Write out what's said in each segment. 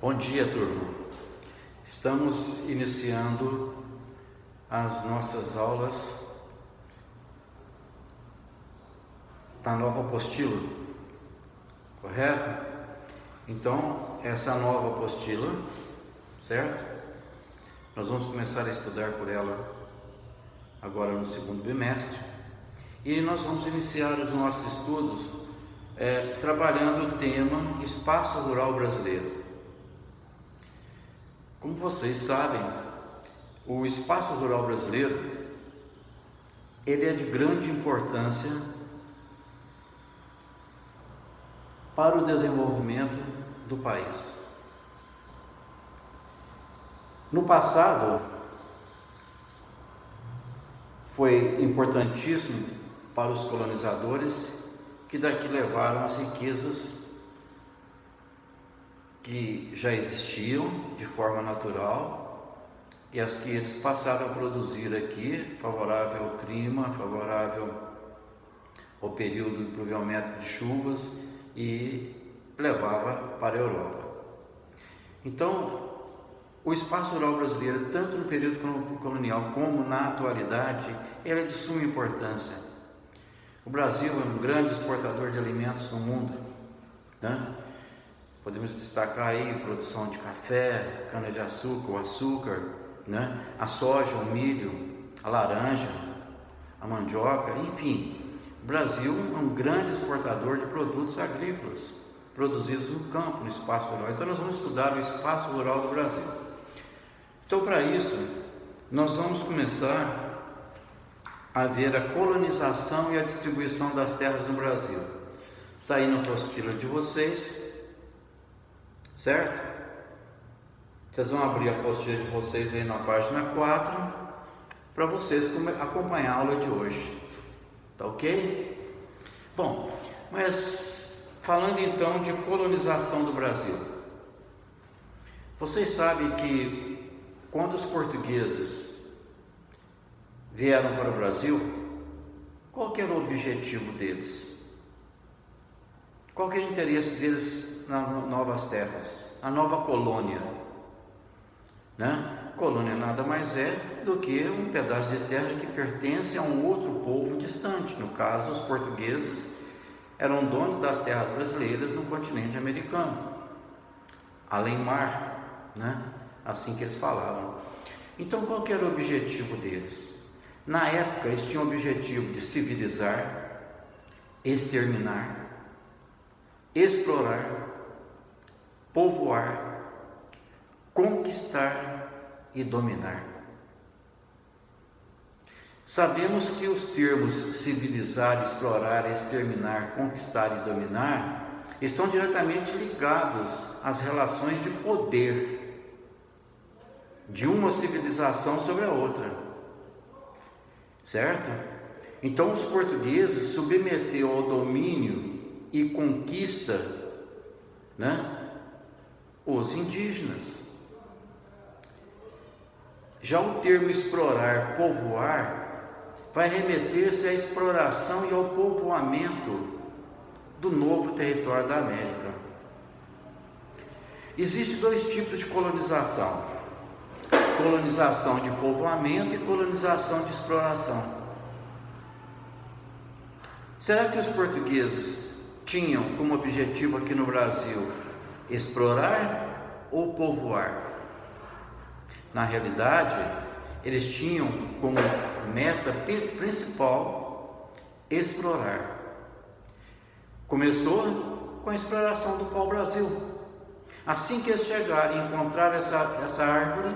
Bom dia, turma. Estamos iniciando as nossas aulas da nova apostila, correto? Então, essa nova apostila, certo? Nós vamos começar a estudar por ela agora no segundo bimestre e nós vamos iniciar os nossos estudos trabalhando o tema Espaço Rural Brasileiro. Como vocês sabem, o espaço rural brasileiro ele é de grande importância para o desenvolvimento do país. No passado, foi importantíssimo para os colonizadores que daqui levaram as riquezas que já existiam de forma natural e as que eles passaram a produzir aqui, favorável ao clima, favorável ao período pluviométrico de chuvas, e levava para a Europa. Então, o espaço rural brasileiro, tanto no período colonial como na atualidade, ele é de suma importância. O Brasil é um grande exportador de alimentos no mundo, né? Podemos destacar aí a produção de café, cana-de-açúcar, o açúcar, né? A soja, o milho, a laranja, a mandioca, enfim. O Brasil é um grande exportador de produtos agrícolas, produzidos no campo, no espaço rural. Então nós vamos estudar o espaço rural do Brasil. Então, para isso, nós vamos começar a ver a colonização e a distribuição das terras no Brasil. Está aí na apostila de vocês, certo? Vocês vão abrir a apostila de vocês aí na página 4 para vocês acompanhar a aula de hoje, tá ok? Bom, mas falando então de colonização do Brasil, vocês sabem que quando os portugueses vieram para o Brasil, qual que era o objetivo deles? Qual que era o interesse deles nas novas terras, a nova colônia, né? Colônia nada mais é do que um pedaço de terra que pertence a um outro povo distante. No caso, os portugueses eram donos das terras brasileiras no continente americano, além mar, né? Assim que eles falavam. Então, qual que era o objetivo deles? Na época, eles tinham o objetivo de civilizar, exterminar, explorar, povoar, conquistar e dominar. Sabemos que os termos civilizar, explorar, exterminar, conquistar e dominar estão diretamente ligados às relações de poder de uma civilização sobre a outra, certo? Então os portugueses submeteram ao domínio e conquista, né, os indígenas. Já o termo explorar, povoar, vai remeter-se à exploração e ao povoamento do novo território da América. Existem dois tipos de colonização: colonização de povoamento e colonização de exploração. Será que os portugueses tinham como objetivo aqui no Brasil explorar ou povoar? Na realidade, eles tinham como meta principal explorar. Começou com a exploração do pau-brasil. Assim que eles chegaram e encontraram essa árvore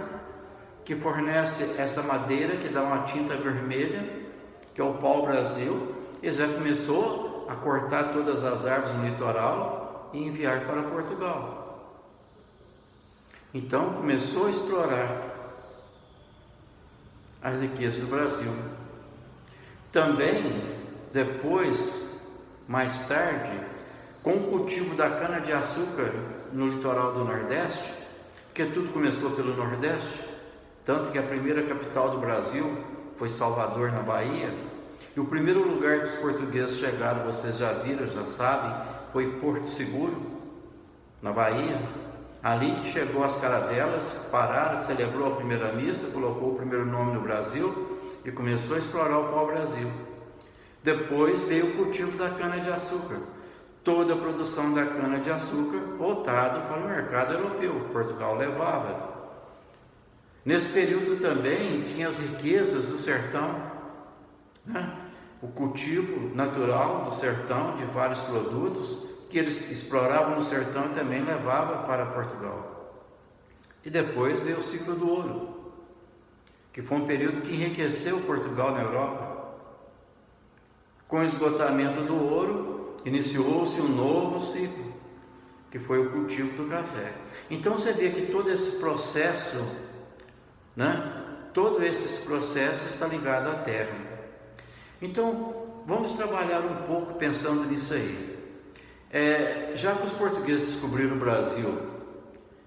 que fornece essa madeira que dá uma tinta vermelha, que é o pau-brasil, eles já começou a cortar todas as árvores no litoral e enviar para Portugal. Então começou a explorar as riquezas do Brasil. Também depois, mais tarde, com o cultivo da cana-de-açúcar no litoral do Nordeste, porque tudo começou pelo Nordeste, tanto que a primeira capital do Brasil foi Salvador, na Bahia, e o primeiro lugar que os portugueses chegaram, vocês já viram, já sabem, foi Porto Seguro, na Bahia. Ali que chegou as caravelas, pararam, celebrou a primeira missa, colocou o primeiro nome no Brasil e começou a explorar o pau-brasil. Depois veio o cultivo da cana-de-açúcar, toda a produção da cana-de-açúcar voltada para o mercado europeu. Portugal levava. Nesse período também tinha as riquezas do sertão, né? O cultivo natural do sertão de vários produtos que eles exploravam no sertão e também levavam para Portugal. E depois veio o ciclo do ouro, que foi um período que enriqueceu Portugal na Europa. Com o esgotamento do ouro, iniciou-se um novo ciclo, que foi o cultivo do café. Então você vê que todo esse processo, né? Todo esse processo está ligado à terra. Então vamos trabalhar um pouco pensando nisso aí. Já que os portugueses descobriram o Brasil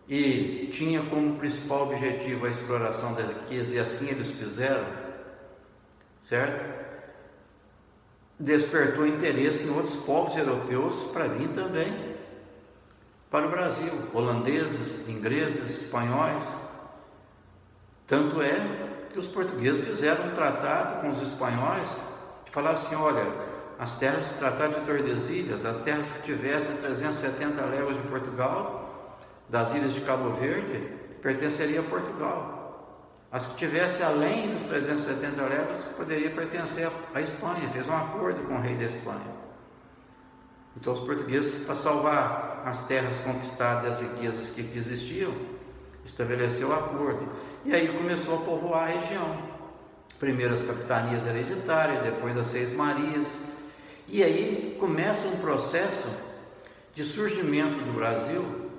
e tinha como principal objetivo a exploração da riqueza, e assim eles fizeram, certo? Despertou interesse em outros povos europeus para vir também para o Brasil, holandeses, ingleses, espanhóis. Tanto é que os portugueses fizeram um tratado com os espanhóis de falar assim: olha, as terras, tratado de Tordesilhas, as terras que tivessem 370 léguas de Portugal, das ilhas de Cabo Verde, pertenceriam a Portugal. As que tivessem além dos 370 léguas poderia pertencer à Espanha. Fez um acordo com o rei da Espanha. Então os portugueses, para salvar as terras conquistadas e as riquezas que existiam, estabeleceu o acordo. E aí começou a povoar a região. Primeiro as capitanias hereditárias, depois as Seis Marias. E aí começa um processo de surgimento do Brasil,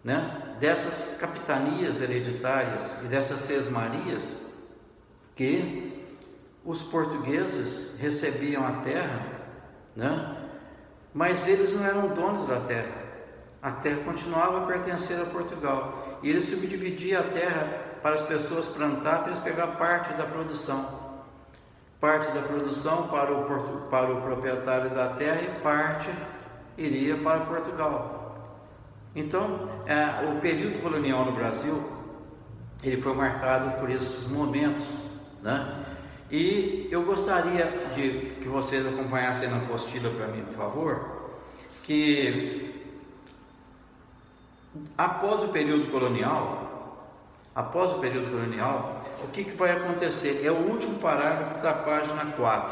né? Dessas capitanias hereditárias e dessas Seis Marias, que os portugueses recebiam a terra, né? Mas eles não eram donos da terra. A terra continuava a pertencer a Portugal. E eles subdividiam a terra para as pessoas plantar, para eles pegar parte da produção. Parte da produção para o proprietário da terra e parte iria para Portugal. Então, o período colonial no Brasil, ele foi marcado por esses momentos, né? E eu gostaria de que vocês acompanhassem na apostila para mim, por favor, que após o período colonial, o que vai acontecer? É o último parágrafo da página 4.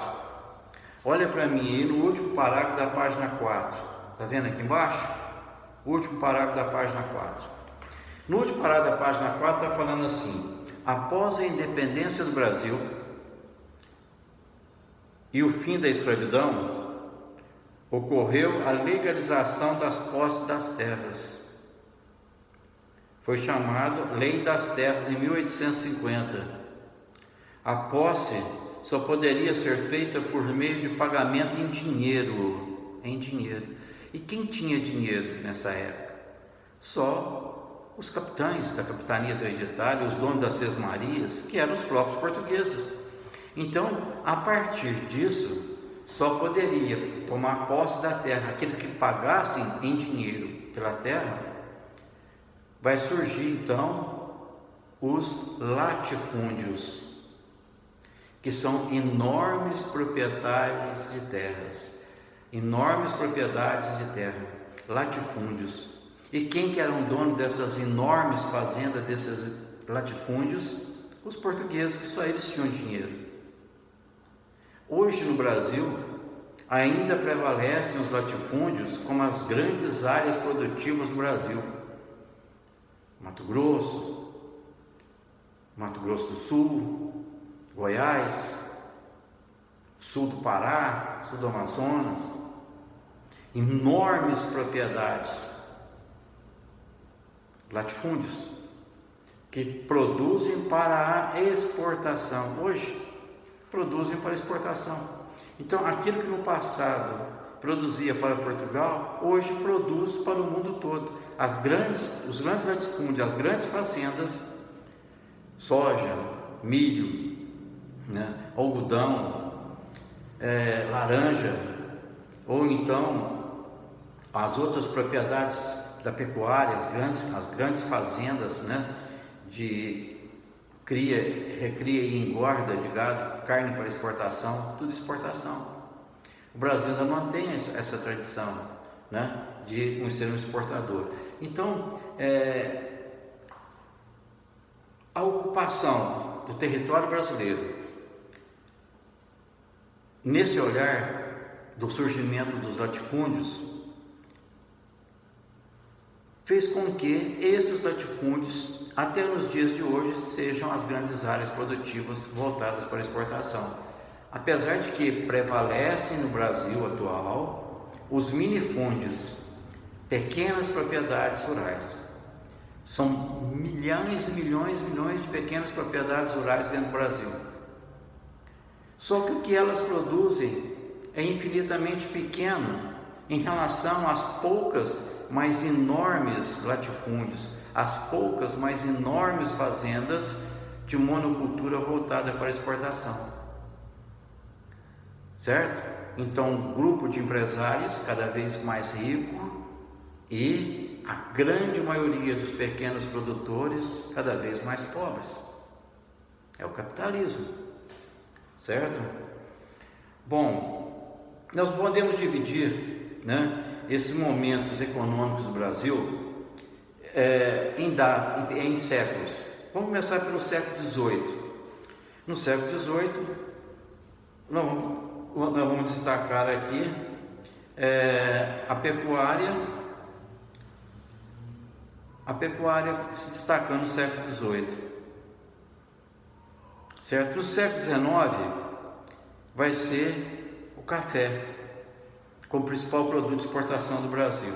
Olha para mim aí no último parágrafo da página 4. Está vendo aqui embaixo? O último parágrafo da página 4. No último parágrafo da página 4 está falando assim: após a independência do Brasil e o fim da escravidão, ocorreu a legalização das posses das terras. Foi chamado Lei das Terras em 1850. A posse só poderia ser feita por meio de pagamento em dinheiro. E quem tinha dinheiro nessa época? Só os capitães da capitania hereditária, os donos das Seis Marias, que eram os próprios portugueses. Então, a partir disso, só poderia tomar posse da terra aqueles que pagassem em dinheiro pela terra. Vai surgir então os latifúndios, que são enormes proprietários de terras. Enormes propriedades de terra, latifúndios. E quem que era o dono dessas enormes fazendas, desses latifúndios? Os portugueses, que só eles tinham dinheiro. Hoje no Brasil, ainda prevalecem os latifúndios como as grandes áreas produtivas do Brasil. Mato Grosso do Sul, Goiás, sul do Pará, sul do Amazonas. Enormes propriedades, latifúndios, que produzem para a exportação. Hoje, produzem para exportação. Então, aquilo que no passado produzia para Portugal, hoje produz para o mundo todo. Os grandes latifúndios, as grandes fazendas, soja, milho, né, algodão, laranja, ou então as outras propriedades da pecuária, as grandes fazendas, né, de recria e engorda de gado, carne para exportação, tudo exportação. O Brasil ainda mantém essa tradição, né, de ser um exportador. Então, a ocupação do território brasileiro, nesse olhar do surgimento dos latifúndios, fez com que esses latifúndios, até nos dias de hoje, sejam as grandes áreas produtivas voltadas para a exportação. Apesar de que prevalecem no Brasil atual os minifúndios, pequenas propriedades rurais. São milhões de pequenas propriedades rurais dentro do Brasil. Só que o que elas produzem é infinitamente pequeno em relação às poucas, mais enormes latifúndios, às poucas, mais enormes fazendas de monocultura voltada para a exportação. Certo? Então, um grupo de empresários cada vez mais rico e a grande maioria dos pequenos produtores cada vez mais pobres. É o capitalismo. Certo? Bom, nós podemos dividir, né, esses momentos econômicos do Brasil em séculos. Vamos começar pelo século XVIII. No século XVIII, nós vamos destacar aqui a pecuária se destacando no século XVIII. Certo? No século XIX vai ser o café como principal produto de exportação do Brasil,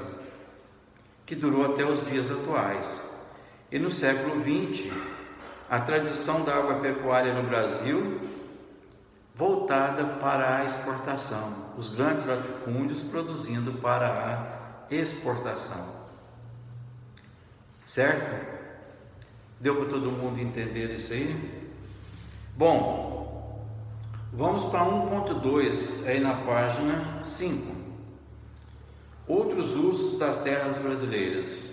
que durou até os dias atuais. E no século XX, a tradição da agropecuária no Brasil voltada para a exportação, os grandes latifúndios produzindo para a exportação. Certo? Deu para todo mundo entender isso aí? Bom, vamos para 1.2 aí na página 5. Outros usos das terras brasileiras.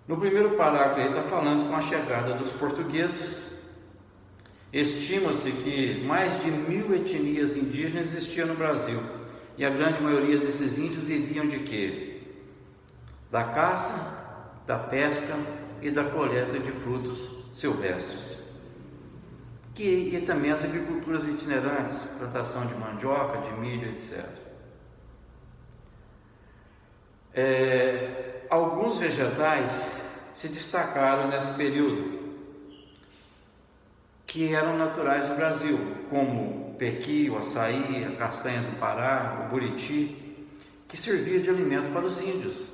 No primeiro parágrafo aí está falando com a chegada dos portugueses. Estima-se que mais de 1000 etnias indígenas existiam no Brasil, e a grande maioria desses índios viviam de quê? Da caça, da pesca e da coleta de frutos silvestres. E também as agriculturas itinerantes, plantação de mandioca, de milho, etc. Alguns vegetais se destacaram nesse período, que eram naturais do Brasil, como o pequi, o açaí, a castanha do Pará, o buriti, que servia de alimento para os índios.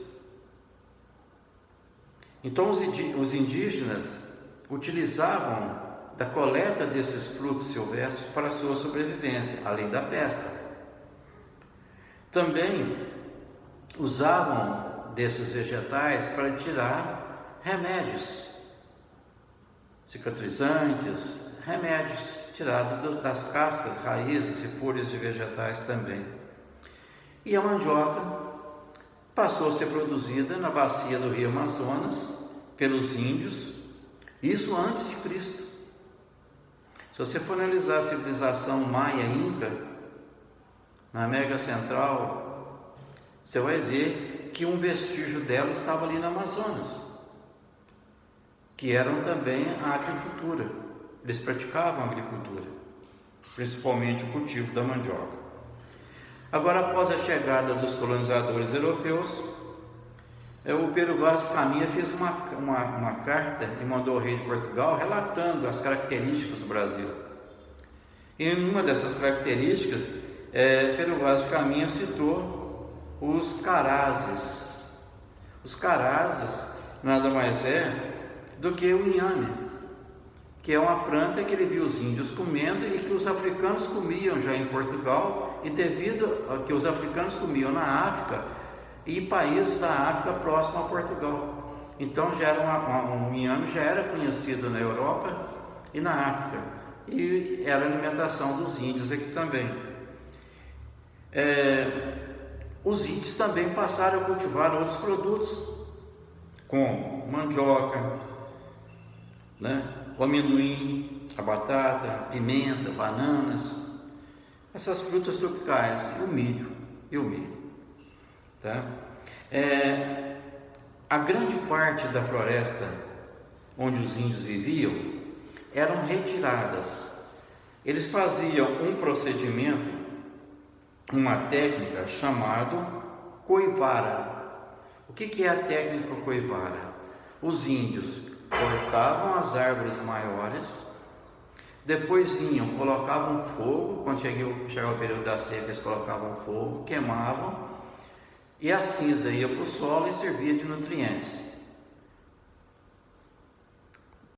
Então os indígenas utilizavam da coleta desses frutos silvestres para a sua sobrevivência, além da pesca. Também usavam desses vegetais para tirar remédios, cicatrizantes, remédios tirados das cascas, raízes e folhas de vegetais também. E a mandioca passou a ser produzida na bacia do rio Amazonas pelos índios, isso antes de Cristo. Se você for analisar a civilização maia inca na América Central, você vai ver que um vestígio dela estava ali no Amazonas, que eram também a agricultura. Eles praticavam a agricultura, principalmente o cultivo da mandioca. Agora, após a chegada dos colonizadores europeus, o Pero Vaz de Caminha fez uma carta e mandou ao rei de Portugal relatando as características do Brasil. E em uma dessas características, Pero Vaz de Caminha citou os carazes. Os carazes nada mais é do que o inhame, que é uma planta que ele viu os índios comendo e que os africanos comiam já em Portugal, e devido a que os africanos comiam na África e países da África próximo a Portugal. Então já era um inhame já era conhecido na Europa e na África, e era a alimentação dos índios aqui também. os índios também passaram a cultivar outros produtos, como mandioca, né? O amendoim, a batata, a pimenta, bananas, essas frutas tropicais, e o milho, tá? A grande parte da floresta onde os índios viviam eram retiradas. Eles faziam um procedimento, uma técnica chamada coivara. O que é a técnica coivara? Os índios cortavam as árvores maiores, depois vinham, colocavam fogo, quando chegava o período da seca, eles colocavam fogo, queimavam, e a cinza ia para o solo e servia de nutrientes.